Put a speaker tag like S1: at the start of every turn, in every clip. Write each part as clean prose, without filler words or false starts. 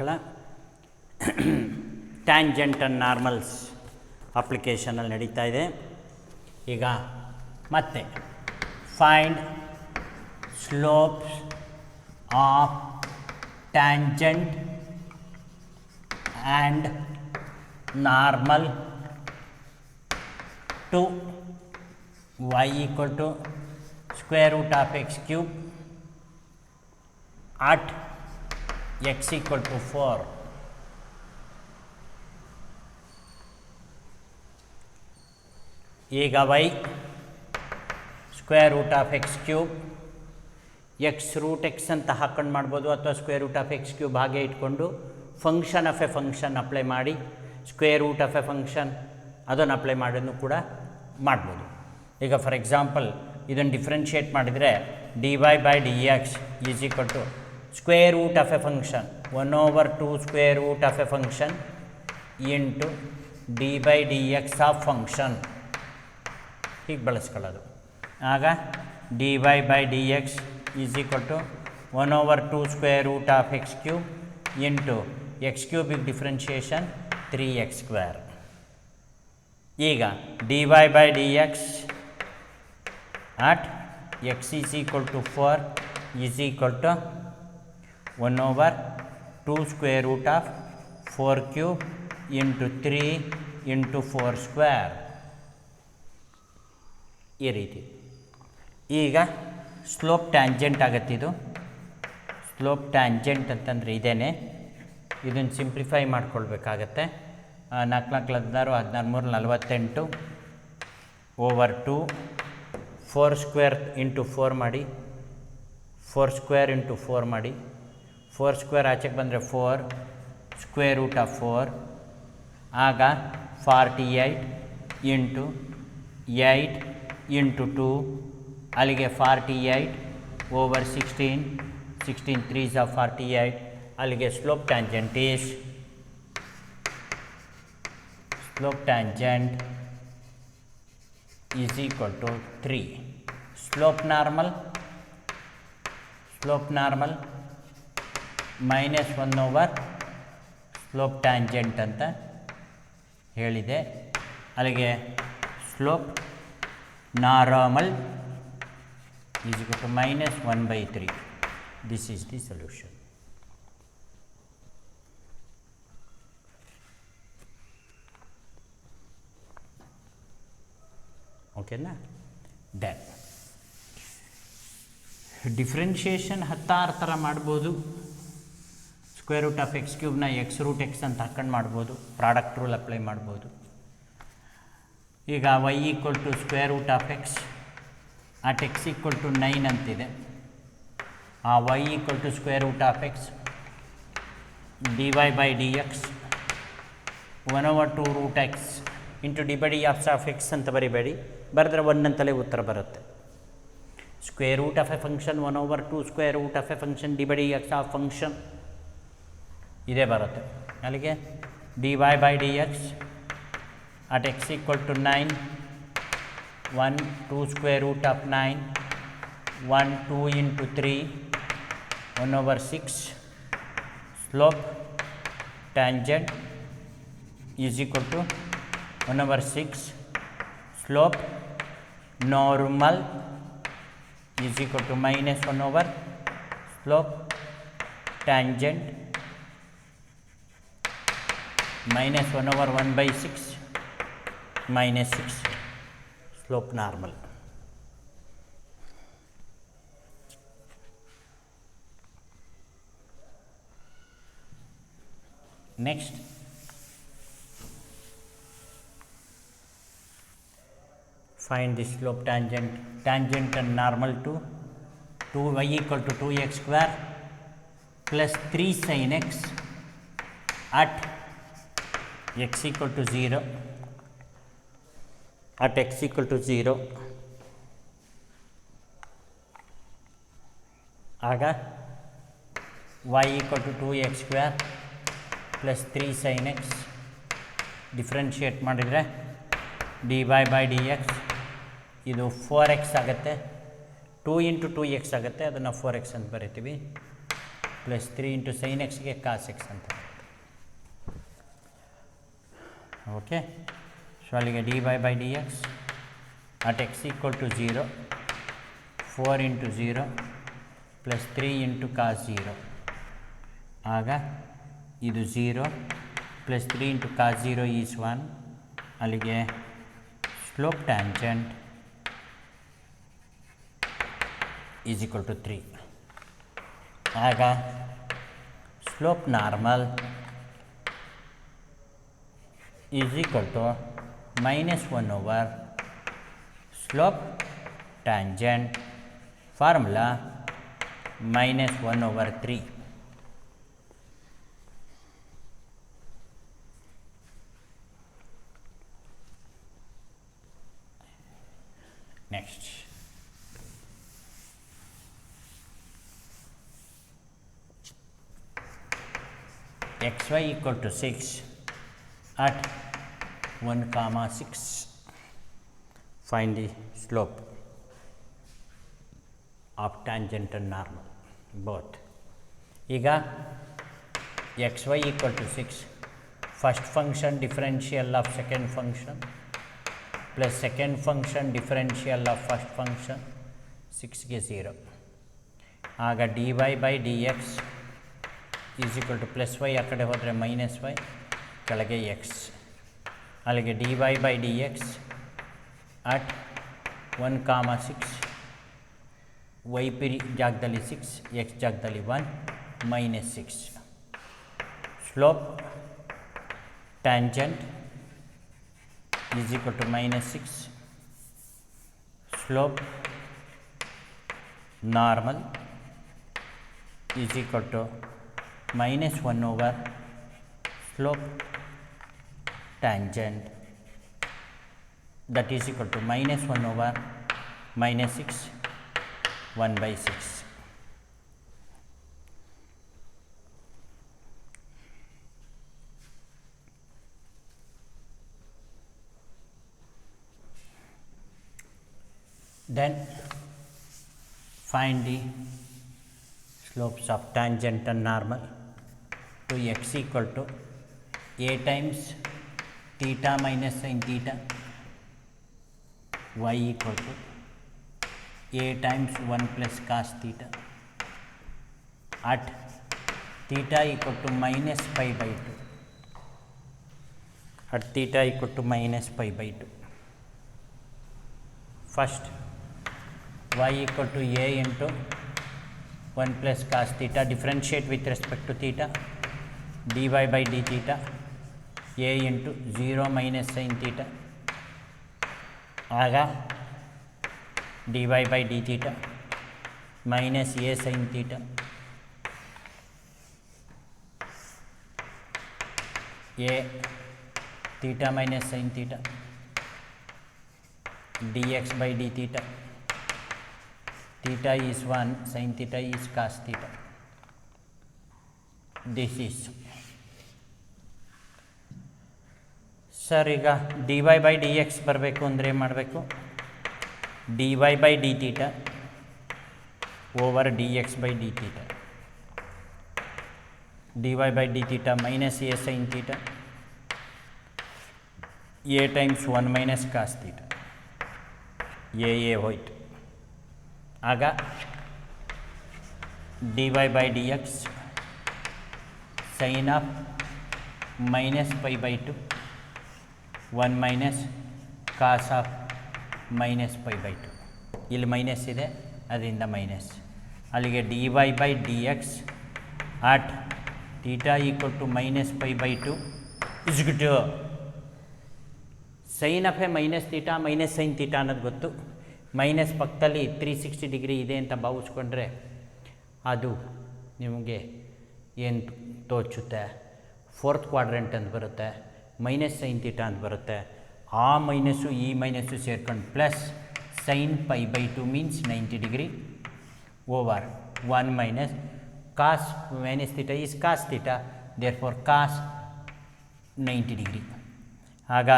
S1: ಮಕ್ಕಳ tangent and normals ಅಪ್ಲಿಕೇಶನಲ್ಲಿ ನಡೀತಾ ಇದೆ. ಈಗ ಮತ್ತೆ find slopes of tangent and normal to y equal to square root of x cube at x equal to 4. ಈಗ y square root of x cube x root x ಅಂತ ಹಾಕೊಂಡು ಮಾಡ್ಬೋದು, ಅಥವಾ square root of x cube ಹಾಗೆ ಇಟ್ಕೊಂಡು function of a function apply ಮಾಡಿ square root of a function ಅದನ್ನು apply ಮಾಡೋದು ಕೂಡ ಮಾಡ್ಬೋದು. ಈಗ ಫಾರ್ ಎಕ್ಸಾಂಪಲ್ ಇದನ್ನು ಡಿಫ್ರೆನ್ಷಿಯೇಟ್ ಮಾಡಿದರೆ dy by d x is equal to square root of a function 1/2 square root of a function into d by d x of function ಹೀಗೆ ಬಳಸ್ಕೊಳ್ಳೋದು. ಆಗ dy by d x is equal to 1/2 square root of x cube into x ಕ್ಯೂಬಿಗೆ differentiation 3x square. ಈಗ dy by d x at x is equal to 4 is equal to 1/2 square root of 4 cube into 3 into 4 square. ಈ ರೀತಿ ಈಗ slope tangent ಆಗುತ್ತಿದ್ದು. Slope tangent ಅಂತಂದರೆ ಇದೇನೆ. ಇದನ್ನು simplify ಮಾಡ್ಕೊಳ್ಬೇಕಾಗತ್ತೆ. 4 16 16 48 over 2 4 square into 4 ಮಾಡಿ, 4 square into 4 ಮಾಡಿ, 4 square ಆಚೆಗೆ ಬಂದರೆ 4 ಸ್ಕ್ವೇರ್ ರೂಟ್ ಆಫ್ 4 ಆಗ 48 ಇಂಟು 8 ಇಂಟು 2 ಅಲ್ಲಿಗೆ 48 ಓವರ್ 16 16 3s ಆಫ್ 48 ಅಲ್ಲಿಗೆ slope tangent is slope tangent is equal to 3. Slope normal minus 1 over slope tangent ಅಂತ ಹೇಳಿದೆ. ಅಲ್ಲಿಗೆ slope normal is equal to minus 1/3. This is the solution. ಓಕೆನಾ? ಡ್ಯಾನ್ differentiation 16 ಥರ ಮಾಡ್ಬೋದು. ಸ್ಕ್ವೇರ್ ರೂಟ್ ಆಫ್ ಎಕ್ಸ್ ಕ್ಯೂಬ್ನ x root x ಅಂತ ಹಾಕೊಂಡು ಮಾಡ್ಬೋದು. ಪ್ರಾಡಕ್ಟ್ ರೂಲ್ ಅಪ್ಲೈ ಮಾಡ್ಬೋದು. ಈಗ y equal to square root of x at x equal to 9 ಅಂತಿದೆ. ಆ y equal to square root of x dy by d x 1/2 root x into d by d of x ಅಂತ ಬರಿಬೇಡಿ, ಬರೆದ್ರೆ 1 ಅಂತಲೇ ಉತ್ತರ ಬರುತ್ತೆ. Square root of a function 1/2 square root of a function d by d x of function ಇದೇ ಬರುತ್ತೆ. ಅಲ್ಲಿಗೆ dy by d x at x equal to 9 1 2 square root of 9 1 2 into 3 1/6 slope tangent is equal to 1/6 slope normal is equal to minus 1 over slope tangent minus 1 over 1/6 minus 6 slope normal. Next, find the slope tangent and normal to 2y equal to 2x square plus 3 sin x at x equal to 0 at x equal to 0 ಆಗ y equal to 2x square plus 3 sin x differentiate ಮಾಡಿದರೆ dy by d X ಇದು 4x ಆಗುತ್ತೆ. 2 into 2x ಆಗುತ್ತೆ, ಅದನ್ನು 4x ಅಂತ ಬರಿತೀವಿ. Plus 3 into sine ಎಕ್ಸ್ಗೆ cos x ಅಂತ. ಓಕೆ, ಸೊ ಅಲ್ಲಿಗೆ d y by d x at x equal to 0, 4 into 0 plus 3 into cos 0. ಆಗ ಇದು 0 ಪ್ಲಸ್ 3 ಇಂಟು ಕಾಸ್ 0 ಈಸ್ 1. ಅಲ್ಲಿಗೆ slope tangent is equal to 3. ಆಗ slope normal is equal to -1 slope tangent formula -1/3. Next, xy equal to 6 at 1, 6. Find the slope of tangent and normal both. ಈಗ xy equal to 6, first function differential of second function plus second function differential of first function 6 ಗೆ 0. ಆಗ dy by dx is equal to plus y ಆ ಕಡೆ ಹೋದರೆ minus y ಕೆಳಗೆ x. ಅಲ್ಲಿಗೆ dy by dx at 1, 6 y ಪಿರಿ ಜಾಗದಲ್ಲಿ 6, x ಜಾಗದಲ್ಲಿ 1, -6. Slope tangent is equal to -6. Slope normal is equal to -1 slope tangent, that is equal to -1 -6, 1/6. Then find the slopes of tangent and normal to x equal to a times theta minus sin theta, y equal to a times 1 plus cos theta at theta equal to minus pi by 2, at theta equal to minus pi by 2. First, y equal to a into 1 plus cos theta, differentiate with respect to theta, dy by d theta, a into 0 minus sin theta. ಆಗ dy by d theta minus a sin theta, a theta minus sin theta, dx by d theta, theta is 1, sin theta is cos theta. This is sir. ಈಗ dy by dx ಬರಬೇಕು ಅಂದರೆ ಏನು ಮಾಡಬೇಕು? dy by d theta over dx by d theta, dy by d theta minus a sin theta, a times 1 minus cos theta, a ಹೋಯ್ತು. ಆಗ dy by dx sin of minus pi by 2, 1 minus cos of minus pi by 2. ಇಲ್ಲಿ minus ಇದೆ, ಅದರಿಂದ minus. ಅಲ್ಲಿಗೆ dy by dx at theta equal to minus pi by 2 is equal to sin of a minus theta minus sin theta ಅನ್ನೋದು ಗೊತ್ತು. Minus ಪಕ್ಕದಲ್ಲಿ 360 degree ಇದೆ ಅಂತ ಭಾವಿಸ್ಕೊಂಡ್ರೆ ಅದು ನಿಮಗೆ ಏನು ತೋಚುತ್ತೆ? ಫೋರ್ತ್ ಕ್ವಾಡ್ರೆಂಟ್ ಅಂತ ಬರುತ್ತೆ, ಮೈನಸ್ ಸೈನ್ ಥೀಟಾ ಅಂತ ಬರುತ್ತೆ. ಆ ಮೈನಸ್ಸು ಈ ಮೈನಸ್ಸು ಸೇರ್ಕೊಂಡು plus sine pi by 2 means 90 degree over 1 minus cos minus theta is cos theta, therefore cos 90 degree. ಆಗ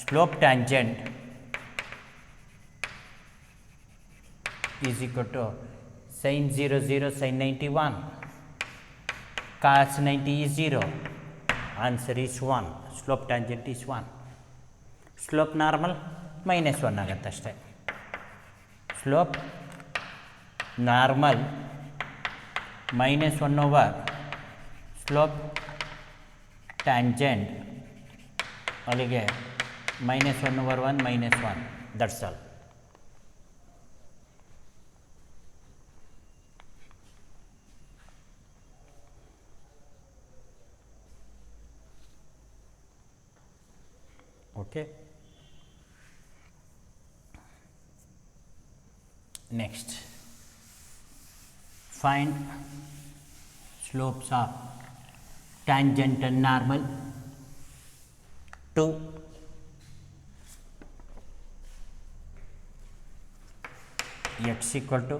S1: slope tangent is equal to sin 0 0 sin 91 cos 90 is 0. Answer is 1. Slope tangent is 1. Slope normal minus 1 ಆಗುತ್ತೆ ಅಷ್ಟೇ. Slope normal minus 1 over slope tangent ಅಲ್ಲಿಗೆ minus 1 over 1 minus 1. That's all. Okay. Next, find slopes of tangent and normal to x equal to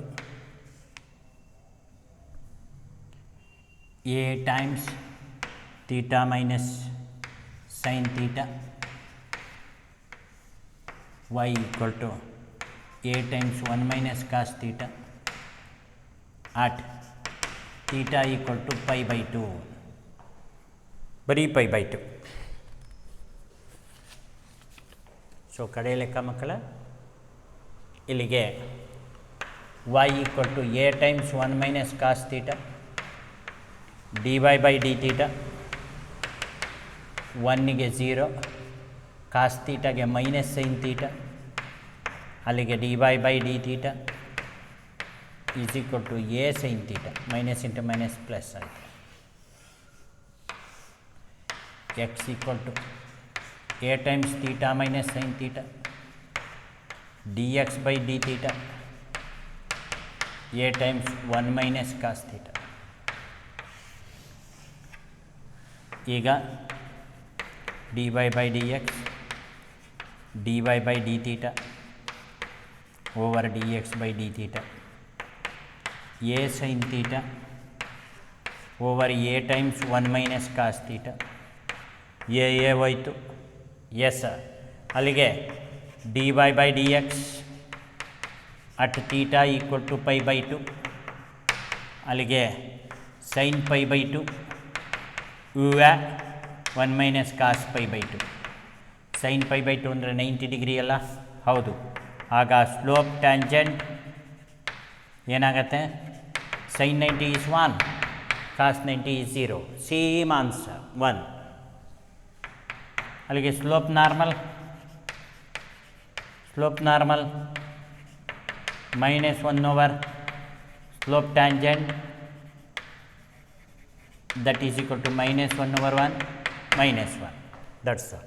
S1: a times theta minus sin theta, y equal to a times 1 minus cos theta at theta equal to pi by 2. ಬರೀ pi by 2. So ಕಡೆ ಲೆಕ್ಕ ಮಕ್ಕಳ ಇಲ್ಲಿಗೆ y equal to a times 1 minus cos theta dy by d theta, 1ಗೆ 0, cos thetaಗೆ minus sin theta, ಅಲ್ಲಿಗೆ dy by d theta is equal to a sin theta, minus into minus plus ಆಯಿತು. x equal to a times theta minus sin theta dx by d theta, a times 1 minus cos theta. ಈಗ dy by dx dy by d theta over dx by d theta, a sin theta over a times 1 minus cos theta, a ಹೋಯಿತು S, ಅಲ್ಲಿಗೆ dy by dx at theta equal to pi by 2, ಅಲ್ಲಿಗೆ sin pi by 2 ಇವ 1 minus cos pi by 2, sin pi by 2 ಅಂದರೆ 90 degree ಅಲ್ಲ, ಹೌದು. ಆಗ slope tangent ಏನಾಗುತ್ತೆ, sin 90 is 1, cos 90 is 0, same answer 1. ಅಲ್ಲಿಗೆ slope normal minus 1 over slope tangent, that is equal to minus 1 over 1 minus 1. That's all.